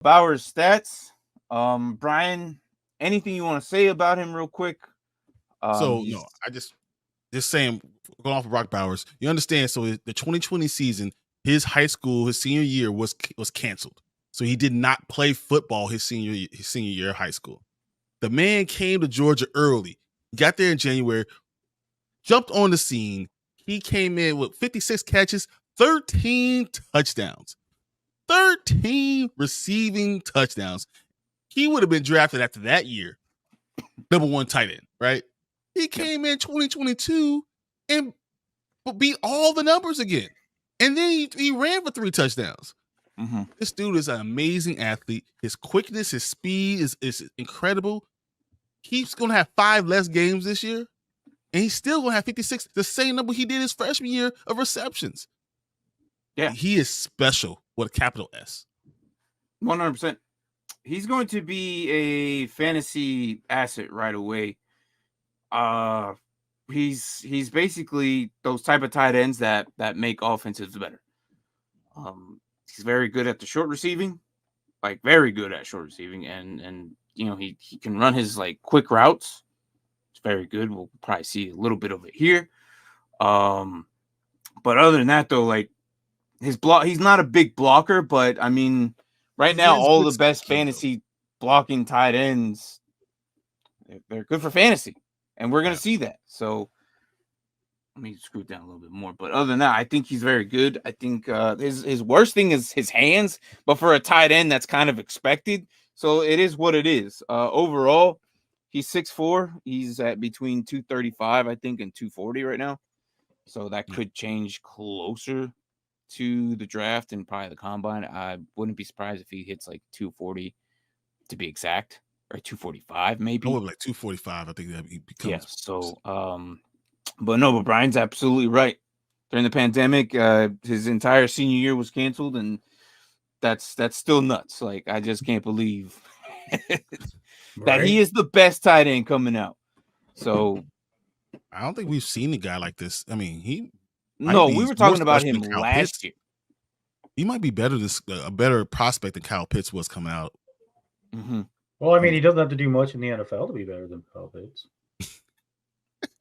Bauer's stats. Brian, anything you want to say about him real quick? So He's no, I just saying, going off of Brock Bowers, you understand. So the 2020 season, his high school, his senior year was canceled. So he did not play football his senior year of high school. The man came to Georgia early, got there in January, jumped on the scene. He came in with 56 catches, 13 touchdowns, 13 receiving touchdowns. He would have been drafted after that year, #1 tight end, right? He came in 2022 and beat all the numbers again. And then he ran for 3 touchdowns. Mm-hmm. This dude is an amazing athlete. His quickness, his speed is incredible. He's going to have 5 less games this year, and he's still going to have 56, the same number he did his freshman year of receptions. Yeah. He is special with a capital S. 100%. He's going to be a fantasy asset right away. He's basically those type of tight ends that make offenses better. He's very good at the short receiving, like very good at short receiving, and you know he can run his like quick routes. It's very good. We'll probably see a little bit of it here. But other than that, though, like his block, he's not a big blocker, but I mean, right now all the best fantasy blocking tight ends, they're good for fantasy, and we're gonna see that. So let me screw it down a little bit more. But other than that, I think he's very good. I think his worst thing is his hands, but for a tight end, that's kind of expected. So it is what it is. Overall, he's 6'4". He's at between 235, I think, and 240 right now. So that could change closer to the draft and probably the combine. I wouldn't be surprised if he hits like 240 to be exact, or 245 maybe. I would like 245. I think that he becomes. Yeah. So, but Brian's absolutely right. During the pandemic, his entire senior year was canceled, and that's still nuts. Like, I just can't believe that he is the best tight end coming out. So I don't think we've seen a guy like this. I mean, we were talking about him last year. He might be better a better prospect than Kyle Pitts was coming out. Mm-hmm. Well, I mean, he doesn't have to do much in the NFL to be better than Kyle Pitts.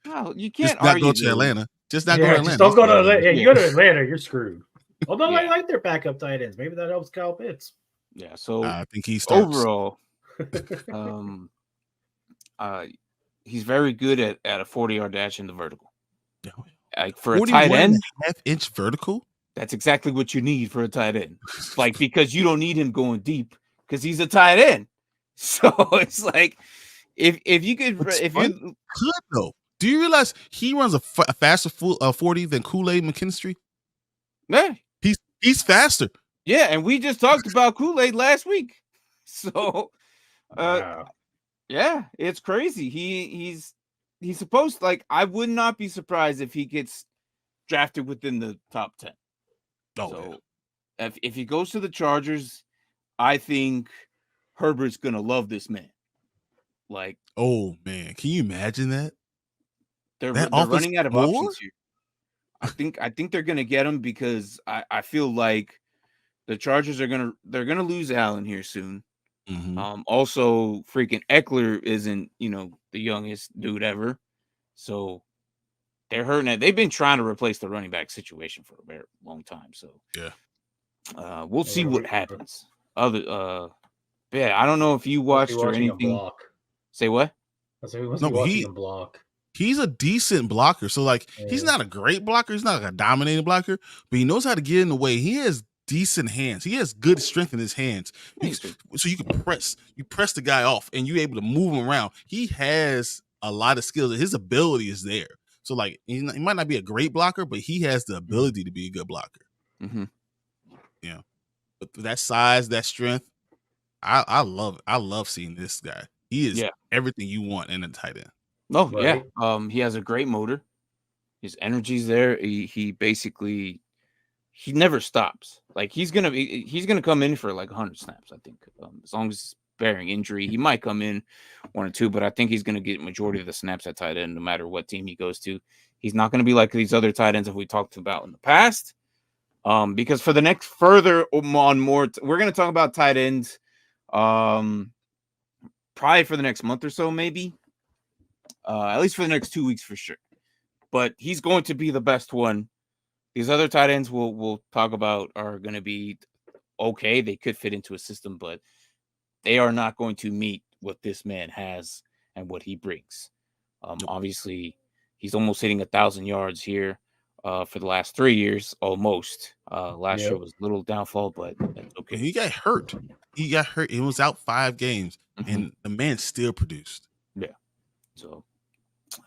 Oh, you can't just not go to Atlanta. Just not go to Atlanta. Just don't go to Atlanta. Yeah, you go to Atlanta, you're screwed. Although I like their backup tight ends. Maybe that helps Kyle Pitts. Yeah, so I think he starts. Overall, he's very good at a 40-yard dash in the vertical. Like for a tight end, 1.5-inch vertical. That's exactly what you need for a tight end. Like, because you don't need him going deep because he's a tight end. So it's like if you could, though. Do you realize he runs a faster 40 than Kool-Aid McKinstry? Yeah, he's faster. Yeah, and we just talked about Kool-Aid last week. So, yeah, it's crazy. He's supposed, like, I would not be surprised if he gets drafted within the top 10. If he goes to the Chargers, I think Herbert's gonna love this man. Like, oh man, can you imagine that? They're running out of options here. I think they're gonna get him because I feel like the Chargers they're gonna lose Allen here soon. Mm-hmm. Also, freaking Eckler isn't the youngest dude ever, so they're hurting it. They've been trying to replace the running back situation for a very long time. So yeah, we'll see what happens. I don't know if you watched or anything. Say what? Block. He's a decent blocker. So, like, he's not a great blocker. He's not like a dominating blocker, but he knows how to get in the way. He has decent hands. He has good strength in his hands. So you can press the guy off and you're able to move him around. He has a lot of skills. His ability is there. So, like, he might not be a great blocker, but he has the ability to be a good blocker. Mm-hmm. Yeah. But that size, that strength, I love it. I love seeing this guy. He is everything you want in a tight end. Oh, right. Yeah. He has a great motor. His energy's there. He basically never stops. Like, he's gonna come in for like 100 snaps, I think. As long as bearing injury, he might come in 1 or 2, but I think he's gonna get majority of the snaps at tight end, no matter what team he goes to. He's not gonna be like these other tight ends that we talked about in the past. Because for the next we're gonna talk about tight ends Probably for the next month or so, maybe. At least for the next 2 weeks for sure. But he's going to be the best one. These other tight ends we'll talk about are going to be okay. They could fit into a system, but they are not going to meet what this man has and what he brings. Obviously, he's almost hitting 1,000 yards here for the last 3 years, almost. Last year was a little downfall, but that's okay. He got hurt. He was out 5 games, and the man still produced. Yeah. So,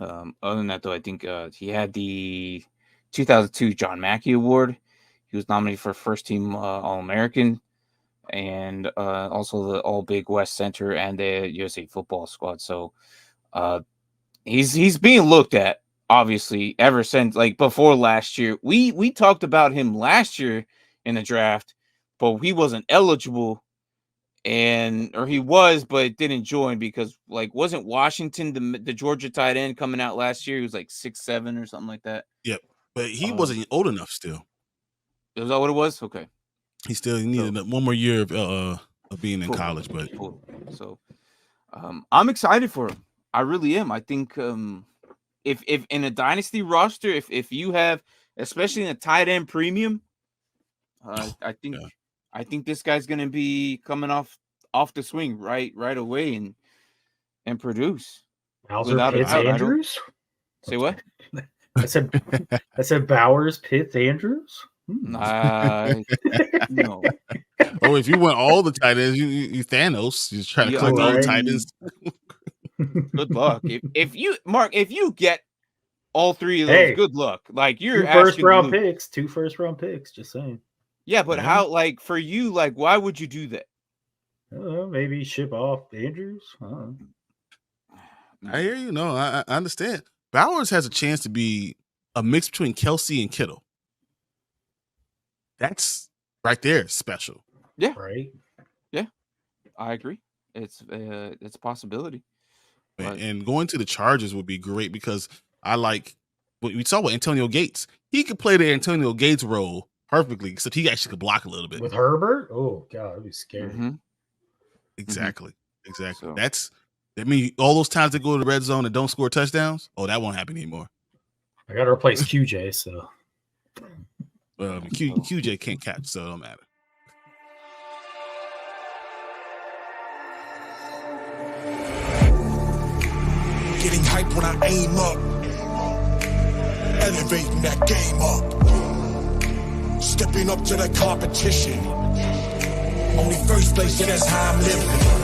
other than that, though, I think he had the 2002 John Mackey Award. He was nominated for first team All-American and also the All Big West Center and the USA Football Squad. So he's being looked at, obviously, ever since, like, before last year. We talked about him last year in the draft, but he wasn't eligible, or he was, but didn't join because, like, wasn't Washington the Georgia tight end coming out last year? He was like 6'7" or something like that. Yep, but he wasn't old enough still. Is that what it was? Okay. He still needed one more year of being in college, but so I'm excited for him. I really am. I think if in a dynasty roster, if you have, especially in a tight end premium, I think this guy's gonna be coming off the swing right away and produce. Bowser, Pitts, Andrews. Say what? I said Bowers, Pitts, Andrews. No. Oh, if you want all the tight ends, you Thanos. You're trying to collect all the tight ends. Good luck. If you get all 3 of those, good luck. Like, you're 2 first round picks. Just saying. Yeah, but how? Like, for you, like, why would you do that? Maybe ship off Andrews. I hear you. No, I understand. Bowers has a chance to be a mix between Kelsey and Kittle. That's right there special. Yeah. Right. Yeah. I agree. It's a possibility. And going to the Chargers would be great because I like what we saw with Antonio Gates. He could play the Antonio Gates role perfectly, except he actually could block a little bit. With Herbert? Oh, God, that'd be scary. Exactly. So, I mean, all those times they go to the red zone and don't score touchdowns, that won't happen anymore. I got to replace QJ, so. QJ can't catch, so it don't matter. Getting hype when I aim up, elevating that game up, stepping up to the competition. Only first place, yeah, that's how I'm living.